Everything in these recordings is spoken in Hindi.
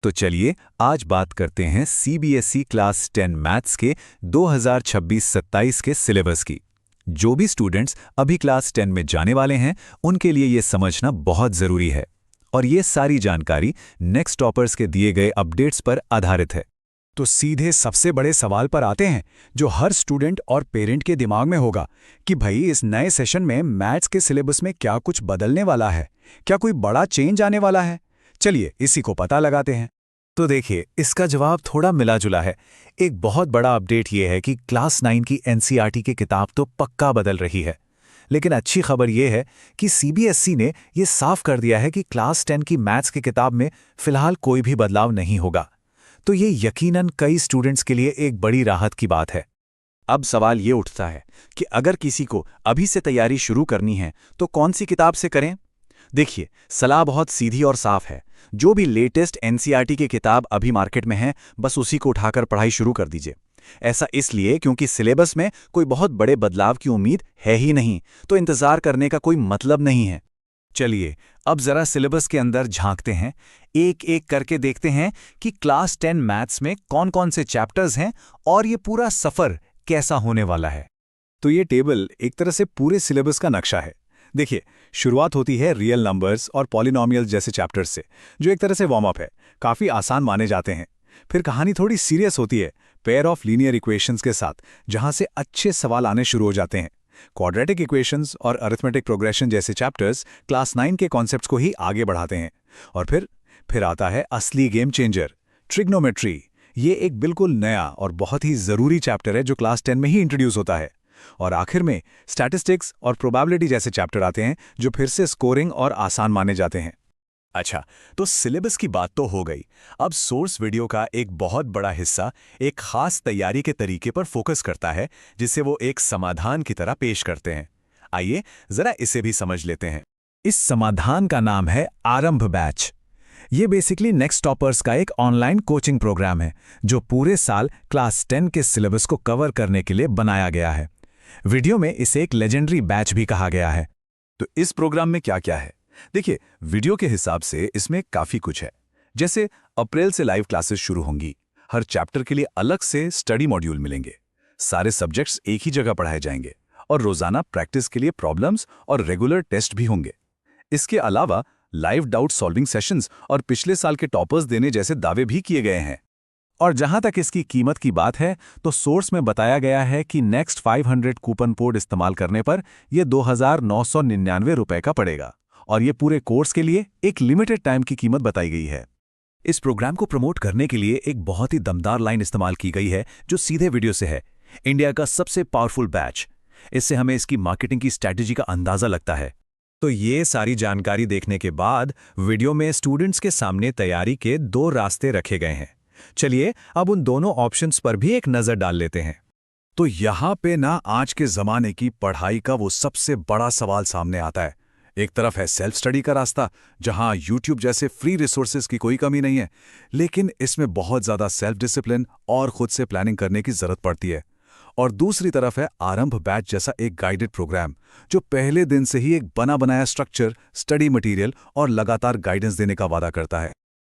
तो चलिए आज बात करते हैं सीबीएसई क्लास 10 मैथ्स के 2026-27 के सिलेबस की। जो भी स्टूडेंट्स अभी क्लास 10 में जाने वाले हैं, उनके लिए ये समझना बहुत ज़रूरी है। और ये सारी जानकारी नेक्स्ट टॉपर्स के दिए गए अपडेट्स पर आधारित है। तो सीधे सबसे बड़े सवाल पर आते हैं जो हर स्टूडेंट और पेरेंट के दिमाग में होगा कि भाई इस नए सेशन में मैथ्स के सिलेबस में क्या कुछ बदलने वाला है, क्या कोई बड़ा चेंज आने वाला है। चलिए इसी को पता लगाते हैं। तो देखिए, इसका जवाब थोड़ा मिला जुला है। एक बहुत बड़ा अपडेट ये है कि क्लास 9 की एनसीईआरटी की किताब तो पक्का बदल रही है। लेकिन अच्छी खबर ये है कि सीबीएसई ने ये साफ कर दिया है कि क्लास 10 की मैथ्स की किताब में फिलहाल कोई भी बदलाव नहीं होगा। तो ये यकीनन कई स्टूडेंट्स के लिए एक बड़ी राहत की बात है। अब सवाल ये उठता है कि अगर किसी को अभी से तैयारी शुरू करनी है तो कौन सी किताब से करें? देखिए, सलाह बहुत सीधी और साफ है। जो भी लेटेस्ट एनसीईआरटी की किताब अभी मार्केट में है, बस उसी को उठाकर पढ़ाई शुरू कर दीजिए। ऐसा इसलिए क्योंकि सिलेबस में कोई बहुत बड़े बदलाव की उम्मीद है ही नहीं, तो इंतजार करने का कोई मतलब नहीं है। चलिए अब जरा सिलेबस के अंदर झांकते हैं, एक एक करके देखते हैं कि क्लास 10 मैथ्स में कौन कौन से चैप्टर्स हैं और ये पूरा सफर कैसा होने वाला है। तो ये टेबल एक तरह से पूरे सिलेबस का नक्शा है। देखिए, शुरुआत होती है रियल नंबर्स और पॉलिनोमियल्स जैसे चैप्टर्स से, जो एक तरह से वार्म अप है, काफ़ी आसान माने जाते हैं। फिर कहानी थोड़ी सीरियस होती है पेयर ऑफ लीनियर इक्वेशंस के साथ, जहां से अच्छे सवाल आने शुरू हो जाते हैं। क्वाड्रेटिक इक्वेशंस और अरिथमेटिक प्रोग्रेशन जैसे चैप्टर्स क्लास 9 के कॉन्सेप्ट्स को ही आगे बढ़ाते हैं। और फिर आता है असली गेम चेंजर, ट्रिग्नोमेट्री। ये एक बिल्कुल नया और बहुत ही ज़रूरी चैप्टर है जो क्लास 10 में ही इंट्रोड्यूस होता है। और आखिर में स्टैटिस्टिक्स और प्रोबेबिलिटी जैसे चैप्टर आते हैं जो फिर से स्कोरिंग और आसान माने जाते हैं। अच्छा, तो सिलेबस की बात तो हो गई। अब सोर्स वीडियो का एक बहुत बड़ा हिस्सा एक खास तैयारी के तरीके पर फोकस करता है, जिसे वो एक समाधान की तरह पेश करते हैं। आइए जरा इसे भी समझ लेते हैं। इस समाधान का नाम है आरंभ बैच। ये बेसिकली नेक्स्ट टॉपर्स का एक ऑनलाइन कोचिंग प्रोग्राम है जो पूरे साल क्लास 10 के सिलेबस को कवर करने के लिए बनाया गया है। वीडियो में इसे एक लेजेंडरी बैच भी कहा गया है। तो इस प्रोग्राम में क्या क्या है? देखिए, वीडियो के हिसाब से इसमें काफ़ी कुछ है। जैसे अप्रैल से लाइव क्लासेस शुरू होंगी, हर चैप्टर के लिए अलग से स्टडी मॉड्यूल मिलेंगे, सारे सब्जेक्ट्स एक ही जगह पढ़ाए जाएंगे और रोजाना प्रैक्टिस के लिए प्रॉब्लम्स और रेगुलर टेस्ट भी होंगे। इसके अलावा लाइव डाउट सॉल्विंग सेशंस और पिछले साल के टॉपर्स देने जैसे दावे भी किए गए हैं। और जहां तक इसकी कीमत की बात है, तो सोर्स में बताया गया है कि नेक्स्ट 500 कूपन कोड इस्तेमाल करने पर यह 2,999 रुपए का पड़ेगा। और ये पूरे कोर्स के लिए एक लिमिटेड टाइम की कीमत बताई गई है। इस प्रोग्राम को प्रमोट करने के लिए एक बहुत ही दमदार लाइन इस्तेमाल की गई है जो सीधे वीडियो से है, इंडिया का सबसे पावरफुल बैच। इससे हमें इसकी मार्केटिंग की स्ट्रैटेजी का अंदाजा लगता है। तो ये सारी जानकारी देखने के बाद वीडियो में स्टूडेंट्स के सामने तैयारी के 2 रास्ते रखे गए हैं। चलिए अब उन दोनों ऑप्शंस पर भी एक नजर डाल लेते हैं। तो यहाँ पे ना आज के जमाने की पढ़ाई का वो सबसे बड़ा सवाल सामने आता है। एक तरफ है सेल्फ स्टडी का रास्ता, जहां यूट्यूब जैसे फ्री रिसोर्सेज की कोई कमी नहीं है, लेकिन इसमें बहुत ज्यादा सेल्फ डिसिप्लिन और खुद से प्लानिंग करने की जरूरत पड़ती है। और दूसरी तरफ है आरंभ बैच जैसा एक गाइडेड प्रोग्राम, जो पहले दिन से ही एक बना बनाया स्ट्रक्चर, स्टडी मटेरियल और लगातार गाइडेंस देने का वादा करता है।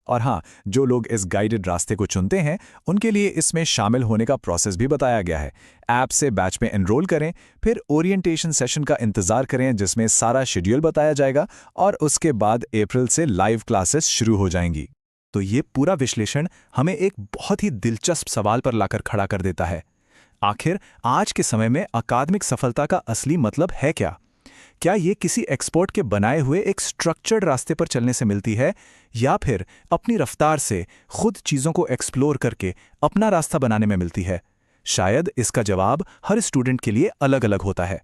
और हाँ, जो लोग इस गाइडेड रास्ते को चुनते हैं, उनके लिए इसमें शामिल होने का प्रोसेस भी बताया गया है। ऐप से बैच में एनरोल करें, फिर ओरिएंटेशन सेशन का इंतजार करें जिसमें सारा शेड्यूल बताया जाएगा, और उसके बाद अप्रैल से लाइव क्लासेस शुरू हो जाएंगी। तो ये पूरा विश्लेषण हमें एक बहुत ही दिलचस्प सवाल पर लाकर खड़ा कर देता है। आखिर आज के समय में अकादमिक सफलता का असली मतलब है क्या? क्या ये किसी एक्सपर्ट के बनाए हुए एक स्ट्रक्चर्ड रास्ते पर चलने से मिलती है, या फिर अपनी रफ्तार से खुद चीज़ों को एक्सप्लोर करके अपना रास्ता बनाने में मिलती है? शायद इसका जवाब हर स्टूडेंट के लिए अलग अलग होता है।